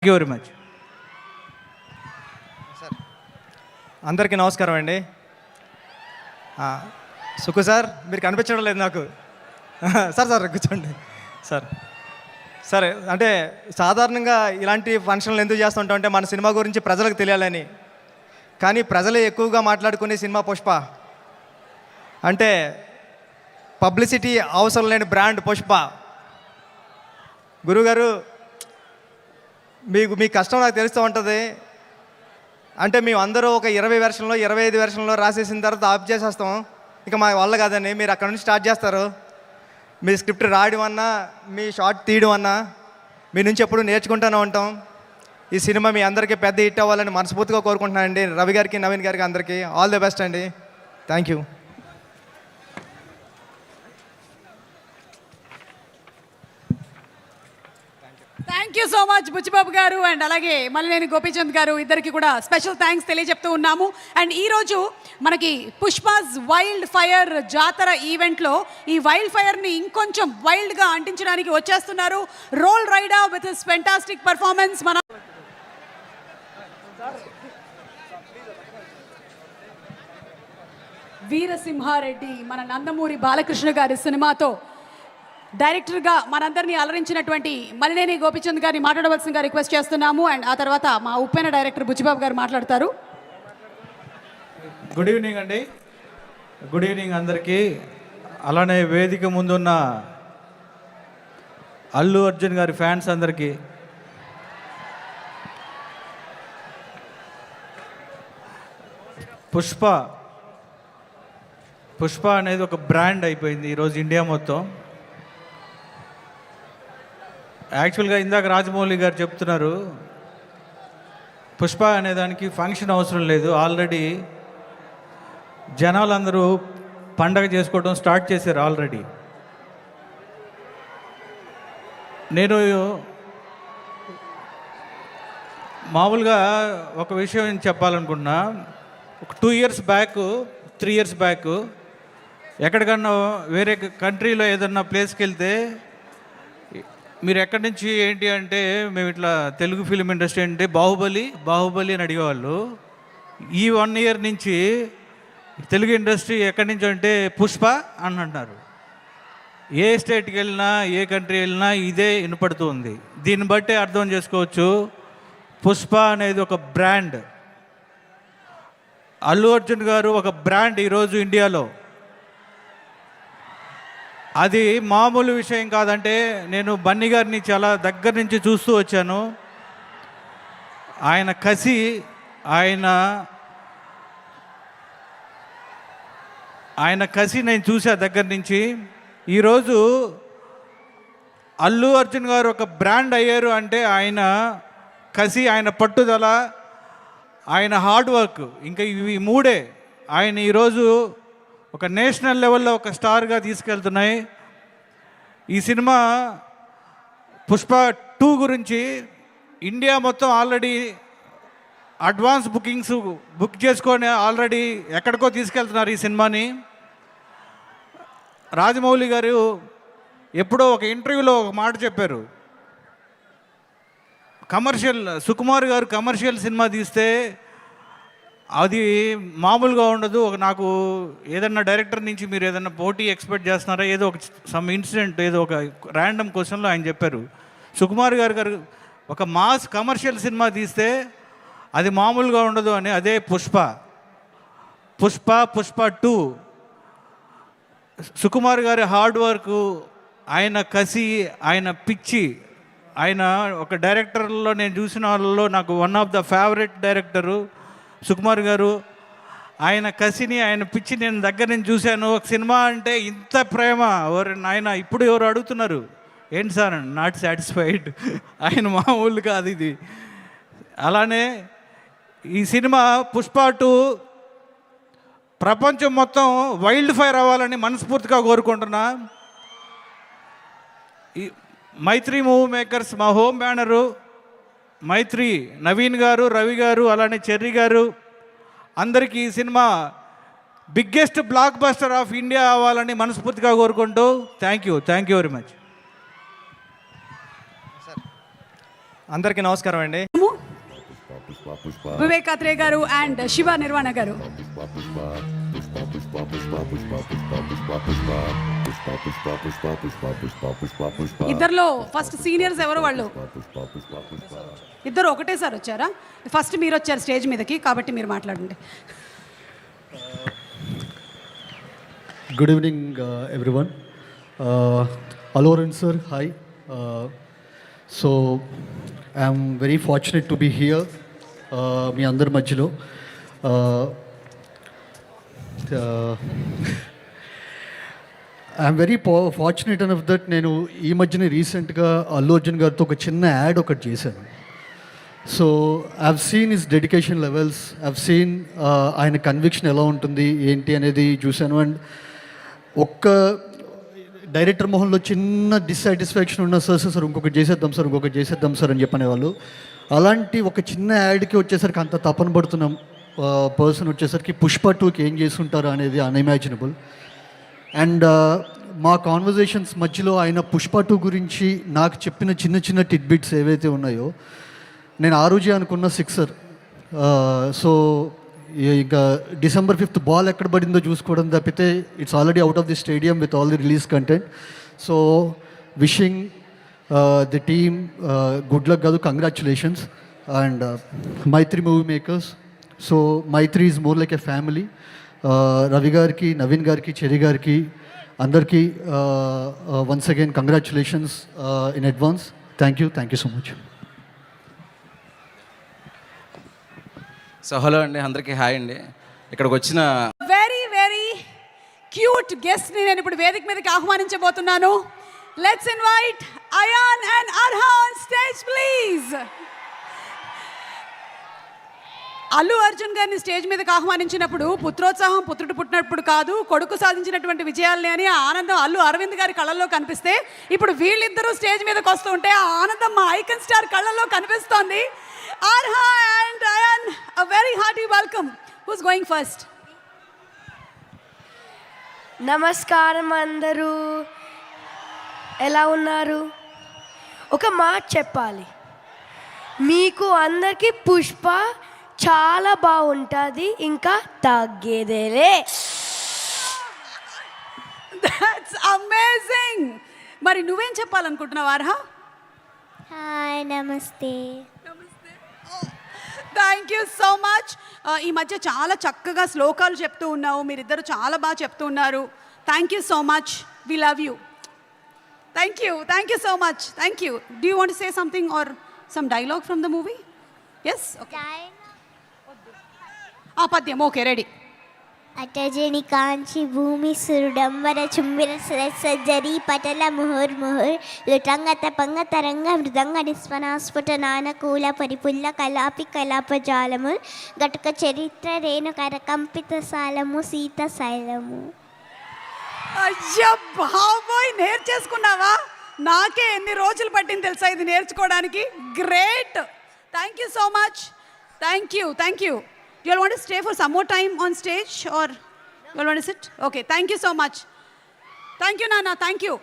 You very much. అందరికీ నమస్కారం అండి. సుకు సార్, మీరు కనిపించడం లేదు నాకు. సార్ కూర్చోండి సార్. సరే, అంటే సాధారణంగా ఇలాంటి ఫంక్షన్లు ఎందుకు చేస్తుంటాం అంటే మన సినిమా గురించి ప్రజలకు తెలియాలని. కానీ ప్రజలే ఎక్కువగా మాట్లాడుకునే సినిమా పుష్ప. అంటే పబ్లిసిటీ అవసరం లేని బ్రాండ్ పుష్ప. గురుగారు, మీ కష్టం నాకు తెలుస్తూ ఉంటుంది. అంటే మేము అందరూ ఒక 20 వెర్షన్లో 25 వెర్షన్లో రాసేసిన తర్వాత ఆఫ్ చేసేస్తాం. ఇక మా వల్ల కాదని మీరు అక్కడ నుంచి స్టార్ట్ చేస్తారు. మీ స్క్రిప్ట్ రాయడం అన్నా, మీ షార్ట్ తీయడం అన్నా మీ నుంచి ఎప్పుడు నేర్చుకుంటూనే ఉంటాం. ఈ సినిమా మీ అందరికీ పెద్ద హిట్ అవ్వాలని మనస్ఫూర్తిగా కోరుకుంటున్నానండి. రవి గారికి, నవీన్ గారికి అందరికీ ఆల్ ది బెస్ట్ అండి. Thank you. Thank you so much Buchibabu గారు అండ్ అలాగే మల్లినేని గోపీచంద్ గారు, ఇద్దరికి కూడా స్పెషల్ థ్యాంక్స్ తెలియజెప్తూ ఉన్నాము. అండ్ ఈరోజు మనకి పుష్పాస్ వైల్డ్ ఫైర్ జాతర ఈవెంట్లో ఈ వైల్డ్ ఫైర్ని ఇంకొంచెం వైల్డ్గా అంటించడానికి వచ్చేస్తున్నారు Roll Rida with his fantastic performance. మన వీరసింహారెడ్డి మన నందమూరి బాలకృష్ణ గారి సినిమాతో డైరెక్టర్గా మనందరినీ అలరించినటువంటి మల్లినేని గోపీచంద్ గారిని మాట్లాడవలసిందిగా రిక్వెస్ట్ చేస్తున్నాము. అండ్ ఆ తర్వాత మా ఉప్పెన డైరెక్టర్ బుచ్చిబాబు గారు మాట్లాడతారు. గుడ్ ఈవినింగ్ అండి. గుడ్ ఈవినింగ్ అందరికీ. అలానే వేదిక ముందున్న అల్లు అర్జున్ గారి ఫ్యాన్స్ అందరికీ, పుష్ప అనేది ఒక బ్రాండ్ అయిపోయింది ఈరోజు ఇండియా మొత్తం. యాక్చువల్గా ఇందాక రాజమౌళి గారు చెప్తున్నారు, పుష్ప అనేదానికి ఫంక్షన్ అవసరం లేదు. ఆల్రెడీ జనాలందరూ పండగ చేసుకోవడం స్టార్ట్ చేశారు ఆల్రెడీ. నేను మామూలుగా ఒక విషయం చెప్పాలనుకున్నా. ఒక 2 years బ్యాక్ 3 years బ్యాక్ ఎక్కడికన్నా వేరే కంట్రీలో ఏదన్నా ప్లేస్కి వెళ్తే మీరు ఎక్కడి నుంచి ఏంటి అంటే మేము ఇట్లా తెలుగు ఫిలిం ఇండస్ట్రీ అంటే బాహుబలి అని అడిగేవాళ్ళు. ఈ 1 year నుంచి తెలుగు ఇండస్ట్రీ ఎక్కడి నుంచి అంటే పుష్ప అని అంటున్నారు. ఏ స్టేట్కి వెళ్ళినా, ఏ కంట్రీ వెళ్ళినా ఇదే వినపడుతూ ఉంది. దీన్ని బట్టి అర్థం చేసుకోవచ్చు, పుష్ప అనేది ఒక బ్రాండ్. అల్లు అర్జున్ గారు ఒక బ్రాండ్ ఈరోజు ఇండియాలో. అది మామూలు విషయం కాదంటే, నేను బన్నీ గారిని చాలా దగ్గర నుంచి చూస్తూ వచ్చాను. ఆయన కసి, ఆయన కసి నేను చూసా దగ్గర నుంచి. ఈరోజు అల్లు అర్జున్ గారు ఒక బ్రాండ్ అయ్యారు అంటే ఆయన కసి, ఆయన పట్టుదల, ఆయన హార్డ్ వర్క్, ఇంకా ఇవి 3 ఆయన ఈరోజు ఒక నేషనల్ లెవెల్లో ఒక స్టార్గా తీసుకెళ్తున్నాయి. ఈ సినిమా పుష్ప 2 గురించి ఇండియా మొత్తం ఆల్రెడీ అడ్వాన్స్ బుకింగ్స్ బుక్ చేసుకొని ఆల్రెడీ ఎక్కడికో తీసుకెళ్తున్నారు ఈ సినిమాని. రాజమౌళి గారు ఎప్పుడో ఒక ఇంటర్వ్యూలో ఒక మాట చెప్పారు, సుకుమార్ గారు కమర్షియల్ సినిమా తీస్తే అది మామూలుగా ఉండదు. నాకు ఏదన్నా డైరెక్టర్ నుంచి మీరు ఏదన్నా పోటీ ఎక్స్పెక్ట్ చేస్తున్నారా, ఏదో ఒక సమ్ ఇన్సిడెంట్, ఏదో ఒక ర్యాండమ్ క్వశ్చన్లో ఆయన చెప్పారు, సుకుమార్ గారు ఒక మాస్ కమర్షియల్ సినిమా తీస్తే అది మామూలుగా ఉండదు అని. అదే పుష్ప 2 సుకుమార్ గారి హార్డ్ వర్క్, ఆయన కసి, ఆయన పిచ్చి, ఆయన ఒక డైరెక్టర్లో నేను చూసిన వాళ్ళలో నాకు one of the favourite director Sukumar గారు. ఆయన కసిని, ఆయన పిచ్చి నేను దగ్గర నుంచి చూశాను. ఒక సినిమా అంటే ఇంత ప్రేమ ఆయన ఇప్పుడు ఎవరు అడుగుతున్నారు ఏంటి సార్, నాట్ సాటిస్ఫైడ్. ఆయన మామూలు కాదు ఇది. అలానే ఈ సినిమా పుష్ప 2 ప్రపంచం మొత్తం వైల్డ్ ఫైర్ అవ్వాలని మనస్ఫూర్తిగా కోరుకుంటున్నా. ఈ మైత్రి మూవీ మేకర్స్, మా హోమ్ బ్యానరు మైత్రి, నవీన్ గారు, రవి గారు, అలానే చెర్రీ గారు, అందరికీ ఈ cinema biggest block buster of India అవ్వాలని మనస్ఫూర్తిగా కోరుకుంటూ థ్యాంక్ యూ వెరీ మచ్. అందరికీ నమస్కారం అండి. వివేక్ అత్రే గారు అండ్ శివ నిర్వాణ గారు. ఇద్దరిలో ఫస్ట్ సీనియర్స్ ఎవరు వాళ్ళు? ఇద్దరు ఒకటేసారి వచ్చారా? ఫస్ట్ మీరు వచ్చారు స్టేజ్ మీదకి, కాబట్టి మీరు మాట్లాడండి. Good evening, everyone. Aloran sir, hi. So, I'm very fortunate to be here. మీ అందరి మధ్యలో I'm very fortunate enough that నేను ఈ మధ్యనే రీసెంట్గా అల్లు అర్జున్ గారితో ఒక చిన్న యాడ్ ఒకటి చేశాను. So I've seen his dedication levels, I've seen ఆయన కన్విక్షన్ ఎలా ఉంటుంది ఏంటి అనేది చూశాను. అండ్ ఒక్క డైరెక్టర్ మొహంలో చిన్న డిస్సాటిస్ఫాక్షన్ ఉన్న సార్ ఇంకొకటి చేసేద్దాం సార్ అని చెప్పనేవాళ్ళు. అలాంటి ఒక చిన్న యాడ్కి వచ్చేసరికి అంత తపన పడుతున్న పర్సన్ వచ్చేసరికి పుష్ప 2కి ఏం చేస్తుంటారు అనేది అన్ఇమాజినబుల్. అండ్ మా కాన్వర్జేషన్స్ మధ్యలో ఆయన పుష్ప 2 గురించి నాకు చెప్పిన చిన్న చిన్న టిడ్బిట్స్ ఏవైతే ఉన్నాయో, నేను ఆ రోజే అనుకున్న సిక్సర్. సో ఇంకా December 5th బాల్ ఎక్కడ పడిందో చూసుకోవడం తప్పితే it's already out of the stadium with all the release content. So wishing the team good luck కాదు, congratulations. And Mythri movie makers, so Mythri is more like a family. Ravi గారికి, నవీన్ గారికి, చెరి గారికి అందరికీ once again congratulations in advance. Thank you so much. So hello అండి, అందరికీ hi అండి. ఇక్కడికి వచ్చిన వెరీ వెరీ క్యూట్ గెస్ట్ ని నేను ఇప్పుడు వేదిక మీదకి ఆహ్వానించబోతున్నాను. Let's invite Ayaan and Arha on stage please. Allu Arjun గారిని స్టేజ్ మీదకి ఆహ్వానించినప్పుడు పుత్రోత్సాహం పుత్రుడు పుట్టినప్పుడు కాదు, కొడుకు సాధించినటువంటి విజయాల్ని అని ఆ ఆనందం అల్లు అరవింద్ గారి కళ్ళల్లో కనిపిస్తే, ఇప్పుడు వీళ్ళిద్దరూ స్టేజ్ మీదకి వస్తూ ఉంటే ఆ ఆనందం మా ఐకన్ స్టార్ కళ్ళల్లో కనిపిస్తోంది. Arha and Ayan, a very hearty welcome. Who's going first? నమస్కారం అందరూ, ఎలా ఉన్నారు? ఒక మాట చెప్పాలి, మీకు అందరికీ పుష్ప చాలా బాగుంటుంది, ఇంకా తగ్గేదేలే. That's amazing. మరి నువ్వేం చెప్పాలనుకుంటున్నావు అర్హా? హాయ్, నమస్తే. Thank you so much. ఈ మధ్య చాలా చక్కగా శ్లోకాలు చెప్తూ ఉన్నావు, మీరిద్దరు చాలా బాగా చెప్తూ ఉన్నారు. Thank you so much, we love you. Thank you so much. Thank you. Do you want to say something or some dialogue from the movie? Yes, పద్యం. Okay, ready. అటజని కాంచి భూమి సురుడంబర చుంబిర సజ్జరి పటల ముహుర్ముహుర్ లుటంగత పంగ తరంగ మృదంగ నిస్వనాస్ఫుట నానకూల పరిపుల్ల కలాపి కలాపజాలము గటుక చరిత్ర రేణు కరకంపిత సాలము సీత శైలము. అయ్యా బాబోయ్, నేర్చేసుకున్నావా? నాకే ఎన్ని రోజులు పట్టింది తెలుసా ఇది నేర్చుకోవడానికి. Great. Thank you so much. Thank you. You all want to stay for some more time on stage or you all want to sit? Okay, thank you so much. Thank you, Nana. Thank you.